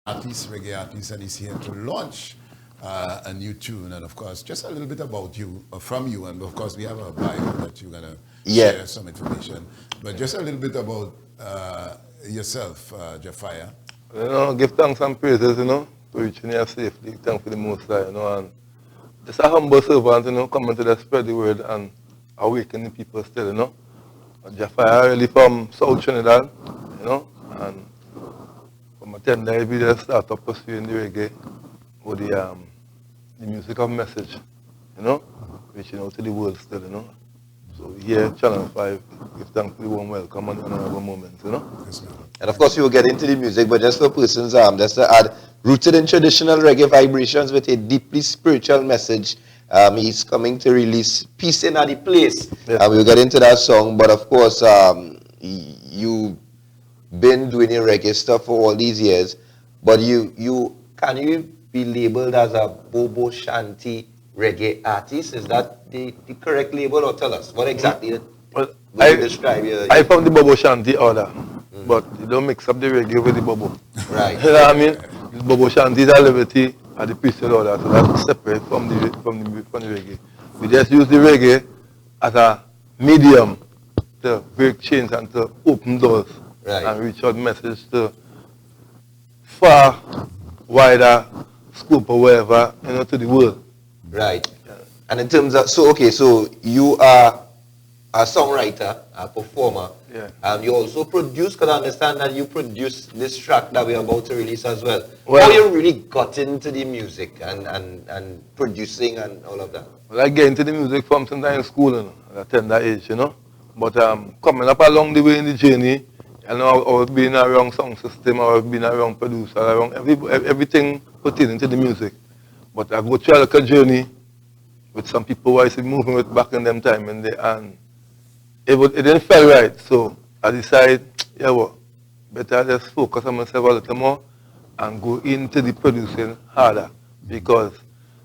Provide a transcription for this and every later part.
artist, reggae artist, and he's here to launch a new tune. And of course, just a little bit about you, from you, and of course we have a bio that you're gonna share some information. But just a little bit about yourself, Jah Fyah. You know, give thanks and praises, you know, for reaching here safely. Thanks for the Most High, you know, and just a humble servant, you know, coming to the spread the word and awakening people still, you know. Jah Fyah really from South Trinidad, you know, and from a tender age, we just started pursuing the reggae with the music of message, you know, reaching out to the world still, you know. So here, Channel 5, give thanks for the warm welcome and honorable moments, you know. Yes, and of course, you will get into the music, but just for persons, just to add, rooted in traditional reggae vibrations with a deeply spiritual message. He's coming to release Peace in the Place. Yes. We'll get into that song, but of course, you've been doing your reggae stuff for all these years, but can you be labeled as a Bobo Shanti reggae artist? Is that the correct label, or tell us what exactly well, you describe your... I from the Bobo Shanti order, but you don't mix up the reggae with the Bobo. Right. You know what I mean? The Bobo Shanti is a liberty at the priesthood order, so that's separate from the reggae. We just use the reggae as a medium to break chains and to open doors, right, and reach out message to far wider scope or whatever, you know, to the world. Right. Yeah. And in terms of, so you are a songwriter, a performer, yeah, and you also produce, because I understand that you produce this track that we're about to release as well. Well, how you really got into the music and producing and all of that? Well, I get into the music from sometime in school, you know, at a tender age, you know. But coming up along the way in the journey, you know, I was being around sound system, I was being around producer, around everything pertaining to the music. But I go through a little journey with some people who I used to be moving with back in them time, and it didn't feel right. So I decided, yeah, what, better just focus on myself a little more and go into the producing harder, because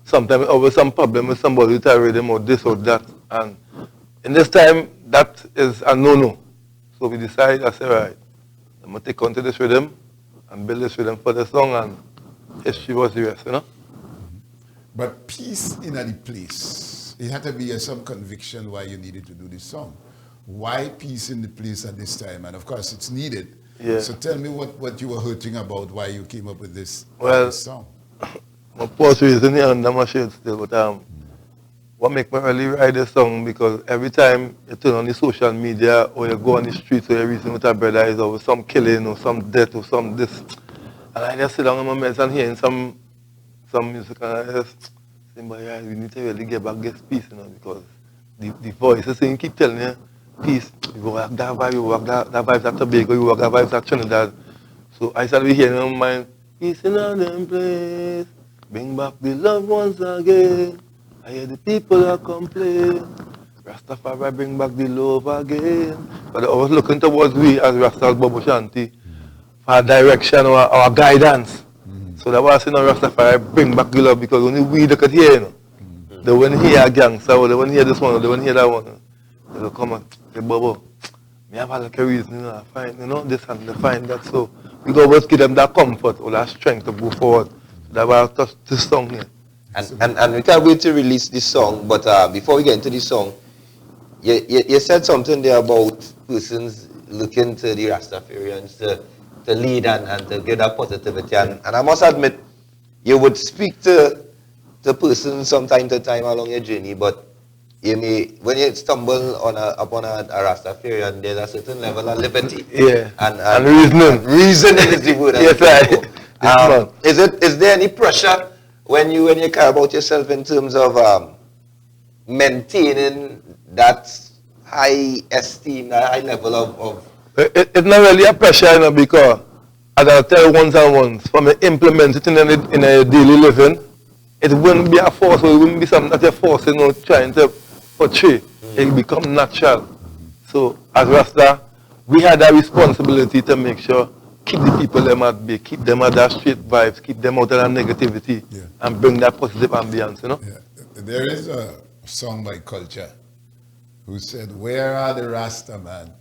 sometimes I was some problem with somebody with a rhythm or this or that, and in this time that is a no-no. So we decided, I said, right, I'm gonna take on to this rhythm and build this rhythm for the song, and history was the rest, you know. But Peace in the Place, it had to be some conviction why you needed to do this song. Why Peace in the Place at this time? And of course, it's needed. Yeah. So tell me what you were hurting about, why you came up with this, this song. My post reason here under my shade still, but what make me really write this song, because every time you turn on the social media or you go on the streets or you reason with a brother is over some killing or some death or some this, and I just sit down in my meds and hearing some music, and I just think, but yeah, we need to really get back this peace, you know, because the voices saying keep telling you peace, you work that vibe, you work that vibes at Tobago, you work that vibes at Trinidad. So I started hearing in my mind, peace in all them place, bring back the love once again. I hear the people that complain, Rastafari bring back the love again. But I was looking towards we as Rastas Bobo Shanti for direction or guidance. So that was, you know, Rastafari bring back the love, because only we that could hear, you know. They wouldn't hear a gangster, or they wouldn't hear this one, or they wouldn't hear that one. They will come and say, Bobo, me have a like a reason, you know, I find, you know, this and they find that. So we go always give them that comfort or that strength to go forward. So that's why I touched this song here. And we can't wait to release this song, but before we get into this song, you said something there about persons looking to the Rastafarians to lead and to give that positivity. And I must admit, you would speak to persons from time to time along your journey, but you may, when you stumble upon a Rastafarian, there's a certain level of liberty. Yeah. And reasoning. Reasoning is the word. Yes, right. Is there any pressure when you care about yourself in terms of maintaining that high esteem, that high level of... It's not really a pressure, you know, because as I tell once and once, when you implement it in a daily living, it wouldn't be a force, or it wouldn't be something that you're forcing or trying to portray. It becomes natural. So as Rasta, we had a responsibility to make sure keep the people them at bay, keep them at that straight vibes, keep them out of that negativity, and bring that positive ambience, you know? Yeah. There is a song by Culture who said, "Where are the Rasta man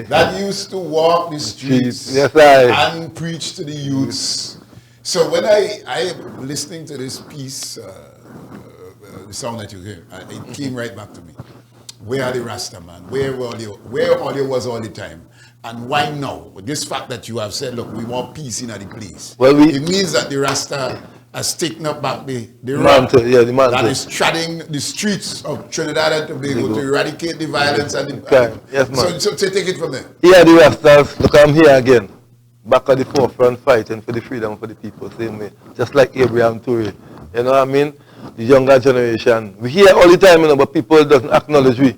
that used to walk the streets Yes, and preach to the youths?" So when I listening to this piece, the song that you hear, it came right back to me. Where are the Rasta man? Where all you was all the time? And why now? With this fact that you have said, look, we want peace in the place. Well, it means that the Rasta has taken up back the mantle, yeah, the mantle. that is treading the streets of Trinidad and Tobago to eradicate the violence and the crime. Yes, man. So take it from there. Yeah, the Rastas, look, I'm here again. Back at the forefront fighting for the freedom for the people, same way. Just like Abraham Toure. You know what I mean? The younger generation. We hear all the time, you know, but people doesn't acknowledge we.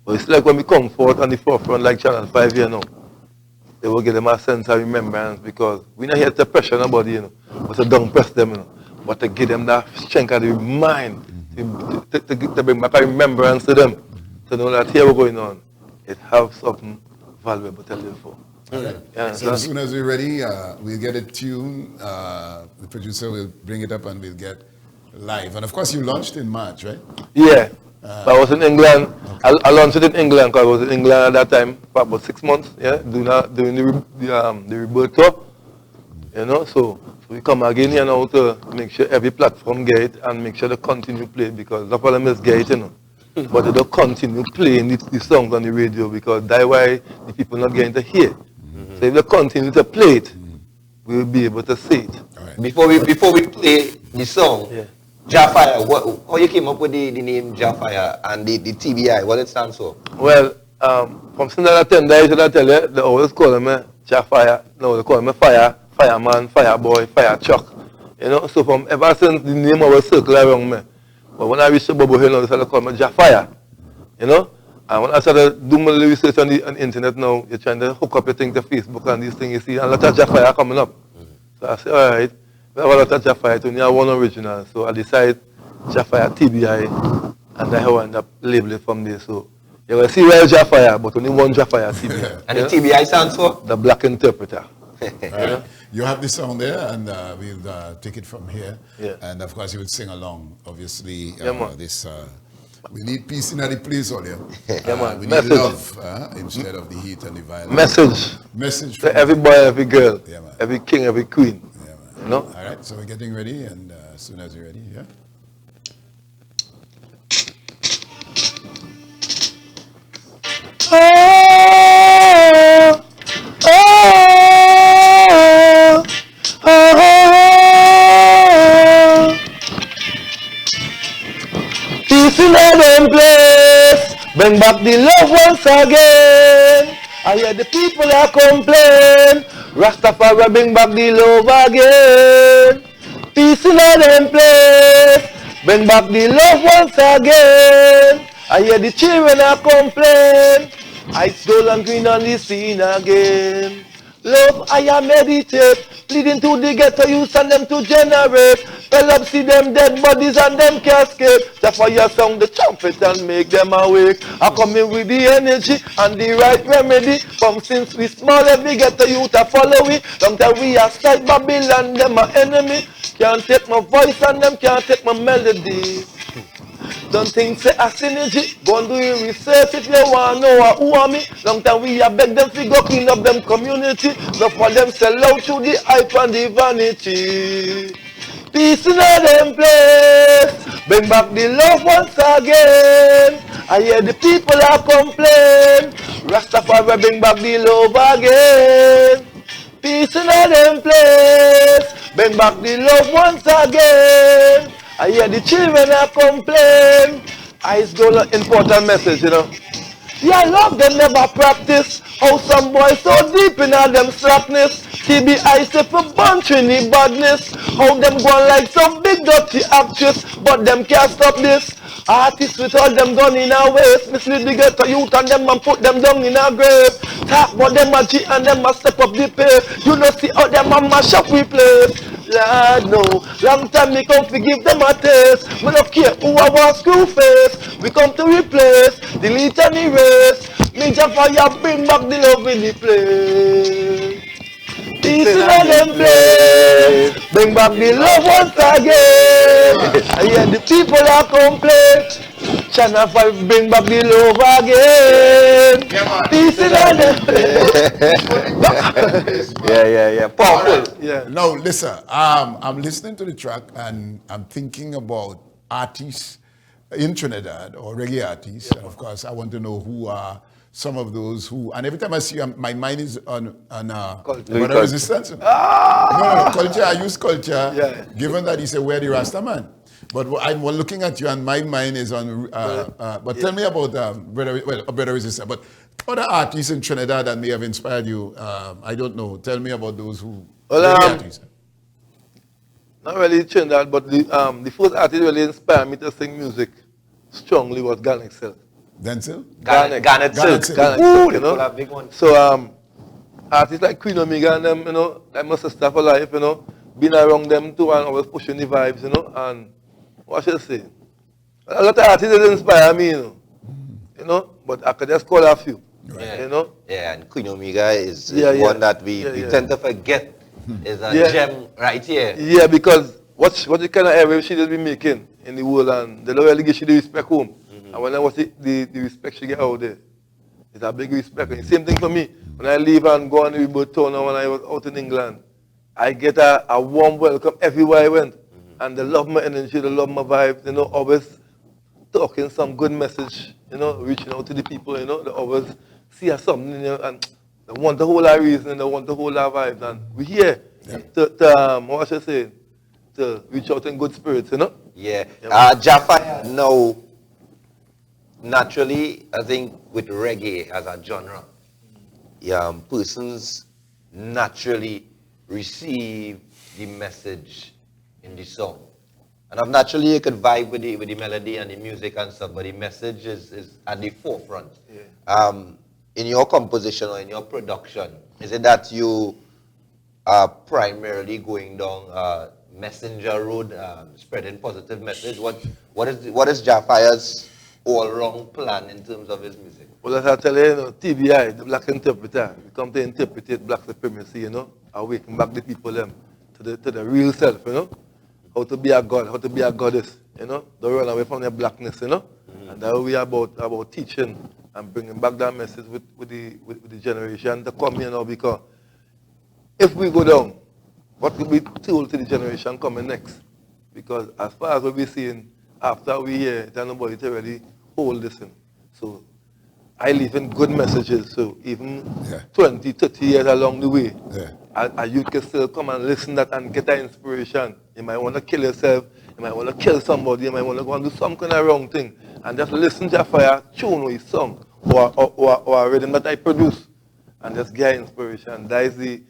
But it's like when we come forth on the forefront like Channel 5 here now. They will give them a sense of remembrance because we're not here to pressure nobody, you know, but to don't press them, you know, but to give them that strength of the mind, to bring back a remembrance to them, to know that here we're going on. It has something valuable to live for. All right. Yeah, so as soon as we're ready, we'll get a tune. The producer will bring it up and we'll get live. And of course, you launched in March, right? Yeah. I was in England. Okay. I launched it in England because I was in England at that time for about 6 months. Yeah, doing the rebirth tour. You know, so we come again here now to make sure every platform get it and make sure they continue play because the problem is get it, you know. But they don't continue playing the songs on the radio because that's why the people not getting to hear. So if they continue to play it, we'll be able to see it. Right. Before we play the song. Yeah. Jah Fyah, how you came up with the name Jah Fyah and the TBI, what it stands for? Well, from since I attend, I should tell you, they always call me Jah Fyah. No, they call me Fire, Fireman, Fireboy, Fire Chuck. You know, so from ever since the name always circle around me. But when I reached the Bubble Hill, they started to call me Jah Fyah. You know? And when I started doing my research on the internet now, you're trying to hook up your thing to Facebook and these things you see, and a lot of Jah Fyah coming up. So I said, all right. I have a lot of Jah Fyah, only have one original, so I decided Jah Fyah TBI, and that's how I end up labeling from there. So you will see where Jah Fyah, but only one Jah Fyah TBI. And the TBI stands for? The Black Interpreter. Right. You have the song there, and we'll take it from here. Yeah. And of course, you would sing along. Obviously, yeah, we need peace in the place, all here. Yeah, we need love instead of the heat and the violence. Message to every boy, every girl, yeah, man. every king, every queen. You know? All right, so we're getting ready, and as soon as you're ready, yeah. Peace in heaven place, bring back the love once again. I hear the people are complain. Rastafari bring back the love again. Peace in them place. Bring back the love once again. I hear the children are complain. Ice gold and green on the scene again. Love, I am meditate. Pleading to the ghetto youth and them to generate. Fell up, see them dead bodies and them cascade. Jah Fyah sound the trumpet and make them awake. I come in with the energy and the right remedy. From since we small, every ghetto youth a follow we. Long time we are strike Babylon, them a enemy. Can't take my voice and them can't take my melody. Don't think say a synergy. Go and do your research if you want to know who are me. Long time we have beg them to go clean up them community. Not for them sell out to the hype and the vanity. Peace in them place. Bring back the love once again. I hear the people are complain. Rastafari bring back the love again. Peace in them place. Bring back the love once again. I hear the children are complain. Ice gold an important message, you know. Yeah, love them never practice. How some boys so deep in all them slackness. TBI say for bunch in the badness. How them go like some big dirty actress. But them can't stop this. Artists with all them gun in our waist. Mislead the ghetto youth and them and put them down in our grave. Talk about them a G and them a step up the pace. You know see how them a mash up we place. Lord no, long time me come to give them a taste. Me no care who I want screw face. We come to replace, delete and erase. Me Jah Fyah bring back the love in the place. Peace in them place. Bring back the love once again. I hear the people are complain. Channel 5 bring back the love again. Peace in Yeah. Powerful. Yeah. Now, listen, I'm listening to the track and I'm thinking about artists in Trinidad or reggae artists. And of course, I want to know who are some of those who, and every time I see you, my mind is on Brother Resistance. No, culture, I use culture, given that he's a weary Rasta man. But I'm looking at you and my mind is on, but tell me about Brother Resistance. But other artists in Trinidad that may have inspired you, I don't know. Tell me about those who, artists. Not really Trinidad, but the first artist really inspired me to sing music strongly was Garnet Silk. Denzel? Garnet Silk. You know? Big one. So artists like Queen Omega and them, you know, like my sister for life, you know, being around them too and always pushing the vibes, you know, and what should I say? A lot of artists that inspire me, you know, but I could just call a few, you know. Yeah, and Queen Omega is one that we tend to forget is a gem right here. Yeah, because what the kind of airwaves she just been making in the world and they don't really give she the respect home. And when I watch the respect she get out there, it's a big respect. And the same thing for me. When I leave and go on the boat town and when I was out in England, I get a warm welcome everywhere I went. And they love my energy, they love my vibes, you know, always talking some good message, you know, reaching out to the people, you know, they always see us something, you know, and they want the whole reason, they want the whole vibes. And we're here to what should I say, to reach out in good spirits, you know? Yeah. Jah Fyah, now, naturally, I think with reggae as a genre, persons naturally receive the message in the song. And naturally you could vibe with the melody and the music and stuff, but the message is at the forefront. Yeah. In your composition or in your production, is it that you are primarily going down messenger road, spreading positive message? What is Jah Fyah's all-round plan in terms of his music? Well, as I tell you, TBI, the black interpreter, we come to interpret black supremacy, you know, awaken back the people them to the real self, you know, how to be a god, how to be a goddess, you know, don't run away from their blackness, you know, and that we are about teaching and bringing back that message with the generation to come here now, because if we go down, what will be told to the generation coming next? Because as far as we're seeing after we hear, there's nobody to really hold this in. So I live in good messages, so even 20, 30 years along the way, a youth can still come and listen that and get that inspiration. You might want to kill yourself, you might want to kill somebody, you might want to go and do some kind of wrong thing, and just listen to Jah Fyah tune or his song, or a rhythm that I produce, and just get inspiration. That is the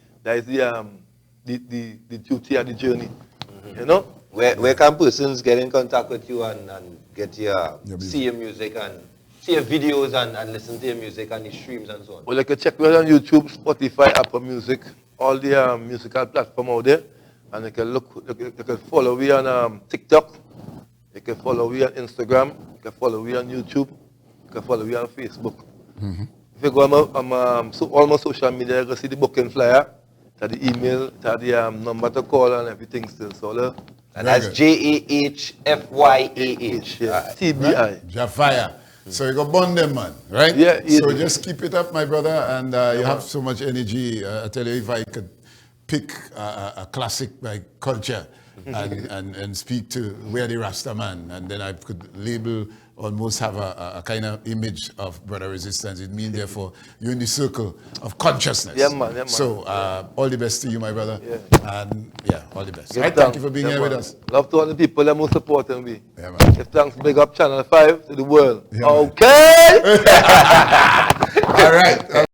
duty of the journey, you know? Where can persons get in contact with you and get see your music and see your videos and listen to your music and the streams and so on? Well, you can check me out on YouTube, Spotify, Apple Music, all the musical platforms out there. And you can follow me on TikTok, you can follow me on Instagram, you can follow me on YouTube, you can follow me on Facebook. If you go on all my social media, you can see the booking flyer, the email, the number to call and everything still. So, and that's JAHFYAH. TBI. Right? Jah Fyah. So you got bond them, man, right? Yeah. So just keep it up, my brother, and you have so much energy. I tell you, if I could pick a classic like culture and speak to where the Rasta man, and then I could label, almost have a kind of image of Brother Resistance. It means, therefore, you're in the circle of consciousness. Yeah, man. So all the best to you, my brother. Yeah. And all the best. Right, thank you for being here with us. Love to all the people that are supporting me. Yeah, man. Give thanks, big up Channel 5 to the world. Yeah, okay? All right.